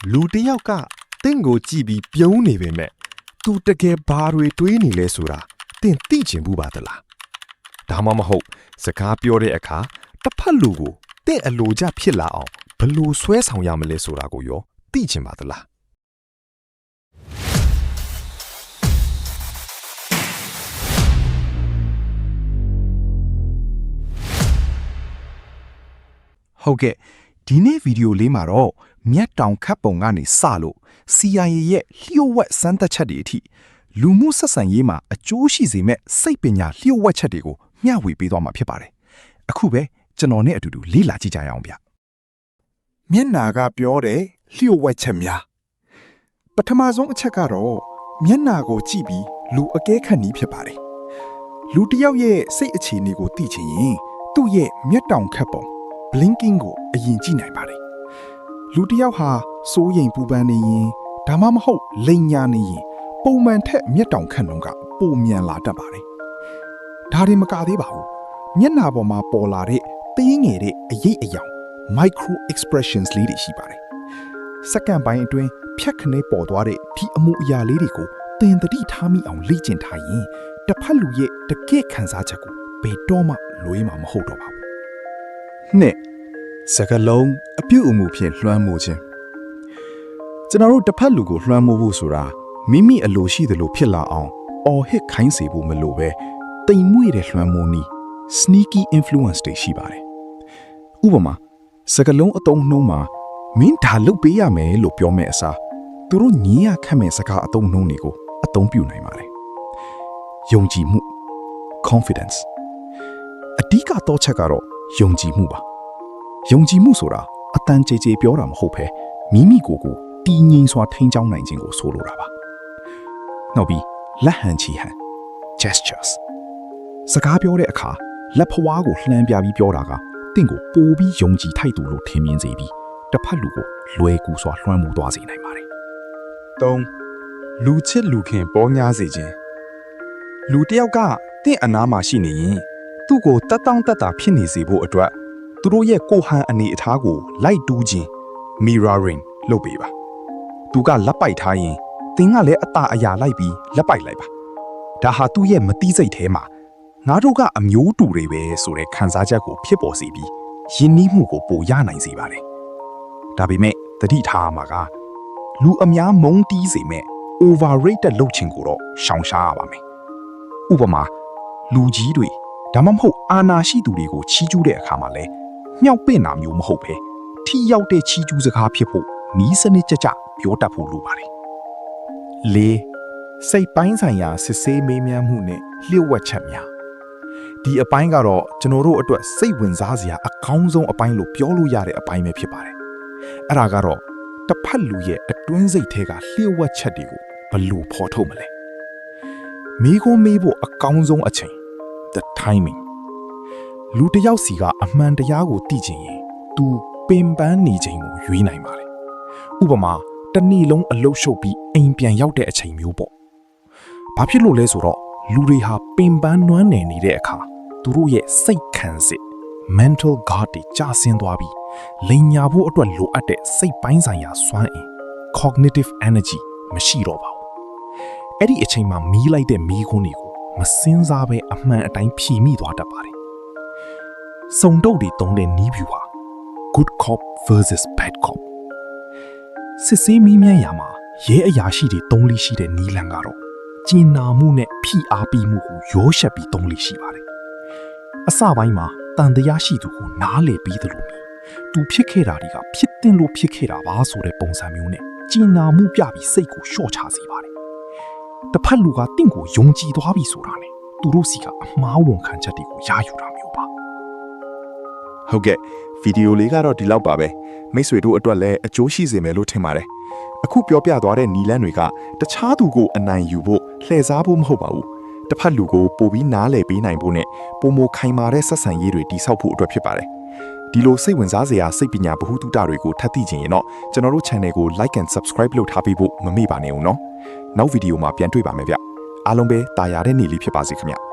လူတယောက်ကတင့်ကိုကြည့်ပြီးပြုံးနေပေမဲ့သူတကယ်ဘာတွေတွေးနေလဲဆိုတာတင်သိချင်ဘူးပါသလားဒါမှမဟုတ်စကားပြောတဲ့အခါတစ်ဖက်လူကိုတင့်အလိုကျဖြစ်လာအောင်ဘယ်လိုဆွဲဆောင်ရမလဲဆိုတာကိုရောသိချင်ပါသလားဟုတ်ကဲ့ဒီနေ့ဗီဒီယိုလေးမှာတော့မြတ်တောင်ခတ်ပုံကနေစလို့ CIA ရဲ့လျှို့ဝှက်စမ်းသပ်ချက်တွေအထိလူမှုဆက်ဆံရေးမှာအကျိုးရှိစေမဲ့စိတ်ပညာလျှို့ဝှက်ချက်တွေကိုမျှဝေပေးသွားမှာဖြစ်ပါတယ်အခုပဲကျွန်တော်နဲ့အတူတူလေ့လာကြည့်ကြရအောင်ဗျမျက်နာကပြောတဲ့လျှို့ဝှက်ချက်များပထမဆုံးအချက်ကတော့မျက်နာကိုကြည့်ပြီးလူအကဲခတ်နည်းဖြစ်ပါတယ်လူတစ်ယောက်ရဲ့စိတ်အခြေအနေကိုသိချင်ရင်သူ့ရဲ့မျက်တောင်ခတ်ပုံblinking ကိုအရင်ကြည့်နိုင်ပါတယ်လူတစ်ယောက်ဟာစိုးရိမ်ပူပန်နေရင်ဒါမှမဟုတ်လိမ်ညာနေရင်ပုံမှန်ထက်မျက်တောင်ခတ်နှုန်းကပိုမြန်လာတတ်ပါတယ်ဒါတွေမကသေးပါဘူးမျက်နှာပေါ်မှာပေါ်လာတဲ့သေးငယ်တဲ့အရေးအယောင် micro expressions လေးတွေရှိပါတယ်စက္ကန့်ပိုင်းအတွင်းဖြတ်ခနဲပေါ်သွားတဲ့ဒီအမှုအရာလေးတွေကိုသင်သတိထားမိအောင်လေ့ကျင့်ထားရင်တစ်ဖက်လူရဲ့တကယ့်ခံစားချက်ကိုဘယ်တော့မှလွဲမှာမဟုတ်တော့ပါဘူးနှစ်စကလုံးအပြုတ်အမူဖြင့်လွှမ်းမိုးခြင်းကျွန်တော်တို့တစ်ဖက်လူကိုလွှမ်းမိုးဖို့ဆိုတာမိမိအလိုရှိသလိုဖြစ်လာအောင်အော်ဟစ်ခိုင်းစေဖို့မလိုပဲတိမ်မွေ့တဲ့လွှမ်းမိုးနည်း sneaky influence တွေရှိပါတယ်ဥပမာစကလုံးအတုံးနှုံးမှာမင်းဒါလုပ်ပေးရမယ်လို့ပြောမဲ့အစားသူတို့ညင်းရခတ်မဲ့စကားအတုံးနှုံးတွေကိုအသုံးပြုနိုင်ပါတယ်ယုံကြည်မှု confidence အဓိကတော့ချက်ကတော့ယုံကြည်မှုပါယုံကြည်မှုဆိုတာအတန်ကြေကြေပြောတာမဟုတ်ဘဲမိမိကိုယ်ကိုတည်ငြိမ်စွာထိန်းကျောင်းနိုင်ခြင်းကိုဆိုလိုတာပါနောက်ပြီးလက်ဟန်ချီဟန် gestures စကားပြောတဲ့အခါလက်ဖွားကိုလှမ်းပြပြီးပြောတာကတင့်ကိုပိုပြီးယုံကြည်ထိုက်သူလို့ထင်မြင်စေပြီးတစ်ဖက်လူကိုလွယ်ကူစွာလွှမ်းမိုးသွားစေနိုင်ပါတယ်3လူချစ်လူခင်ပေါ်များစေခြင်းလူတစ်ယောက်ကတင့်အနားမှာရှိနေရင်သူ့ကိုတက်တောင့်တက်တာဖြစ်နေစေဖို့အတွက်သူတို့ရဲ့ကိုဟန်အနေအထားကိုလိုက်တူးခြင်း mirroring လုပ်ပေးပါသူကလက်ပိုက်ထားရင်သင်ကလည်းအตาအရာလိုက်ပြီးလက်ပိုက်လိုက်ပါဒါဟာသူ့ရဲ့မတိစိတ်ထဲမှာငါတို့ကအမျိုးတူတွေပဲဆိုတဲ့ခံစားချက်ကိုဖြစ်ပေါ်စေပြီးယဉ်နီးမှုကိုပိုရနိုင်စေပါတယ်ဒါပေမဲ့သတိထားမှာကလူအများမုန်းတီးစေမဲ့ overrated လုပ်ခြင်းကိုတော့ရှောင်ရှားရပါမယ်ဥပမာလူကြီးတွေဒါမှမဟုတ်အာနာရှိသူတွေကိုချီးကျူးတဲ့အခါမှာလဲမြောက်ပင့်တာမျိုးမဟုတ်ဘဲထိရောက်တဲ့ချီးကျူးစကားဖြစ်ဖို့နီးစနစ်ကြကြပြောတတ်ဖို့လိုပါတယ်၄စိတ်ပိုင်းဆိုင်ရာစစ်ဆေးမေးမြန်းမှုနဲ့လျှို့ဝှက်ချက်များဒီအပိုင်းကတော့ကျွန်တော်တို့အတွက်စိတ်ဝင်စားစရာအကောင်းဆုံးအပိုင်းလို့ပြောလို့ရတဲ့အပိုင်းပဲဖြစ်ပါတယ်အဲ့ဒါကတော့တစ်ဖက်လူရဲ့အတွင်းစိတ်ထဲကလျှို့ဝှက်ချက်တွေကိုဘယ်လိုဖော်ထုတ်မလဲမိခိုးမေးဖို့အကောင်းဆုံးအချိန် the timing လူတစ်ယောက်စီကအမှန်တရားကိုသိချင်ရင်သူပင်ပန်းနေချိန်ကိုရွေးနိုင်ပါတယ်ဥပမာတနေ့လုံးအလုပ်ရှုပ်ပြီးအိမ်ပြန်ရောက်တဲ့အချိန်မျိုးပေါ့ဘာဖြစ်လို့လဲဆိုတော့လူတွေဟာပင်ပန်းနွမ်းနယ်နေတဲ့အခါသူတို့ရဲ့စိတ်ခံစစ် mental guard တွေကျဆင်းသွားပြီးလိမ်ညာဖို့အတွက်လိုအပ်တဲ့စိတ်ပိုင်းဆိုင်ရာစွမ်းအင် cognitive energy မရှိတော့ပါဘူးအဲ့ဒီအချိန်မှာမီးလိုက်တဲ့မီးခွန်းတွေကိုမစင်းစားပဲအမှန်အတိုင်းဖြီမိသွားတတ်ပါတယ်စုံတုပ်တွေတုံးတဲ့နီးဗျူဟာ good cop versus bad cop စစ်ဆေးမီးမြန်းရာမှာရဲအရာရှိတွေတုံးလိရှိတဲ့နီးလန်ကတော့ကျင်နာမှုနဲ့ဖိအားပေးမှုကိုရောရှက်ပြီးတုံးလိရှိပါတယ်အစပိုင်းမှာတန်တရားရှိသူကိုနားလေပြီးသလိုမျိုးသူဖြစ်ခဲ့တာတွေကဖြစ်တင်လို့ဖြစ်ခဲ့တာပါဆိုတဲ့ပုံစံမျိုးနဲ့ကျင်နာမှုပြပြီးစိတ်ကိုလျှော့ချစေပါတယ်တစ်ဖက်လူကတင့်ကိုယုံကြည်သွားပြီဆိုတာနဲ့သူတို့စီကအမှားဝန်ခံချက်တွေကိုရယူတာမျိုးပါဟုတ်ကဲ့ဗီဒီယိုလေးကတော့ဒီလောက်ပါပဲမိတ်ဆွေတို့အတွက်လည်းအကျိုးရှိစေမယ်လို့ထင်ပါတယ်အခုပြောပြသွားတဲ့နီလန်းတွေကတခြားသူကိုအနိုင်ယူဖို့လှည့်စားဖို့မဟုတ်ပါဘူးတစ်ဖက်လူကိုပိုပြီးနားလည်ပေးနိုင်ဖို့နဲ့ပုံမခိုင်မာတဲ့ဆက်ဆံရေးတွေတည်ဆောက်ဖို့အတွက်ဖြစ်ပါတယ်ဒီလိုစိတ်ဝင်စားစရာစိတ်ပညာဗဟုသုတတွေကိုထပ်သိချင်ရင်တော့ကျွန်တော်တို့ channel ကို like and subscribe လုပ်ထားပေးဖို့မမေ့ပါနဲ့ဦးနော်နောက်ဗီဒီယိုမှာပြန်တွေ့ပါမယ်ဗျအားလုံးပဲတာယာတဲ့နေ့လေးဖြစ်ပါစေခင်ဗျ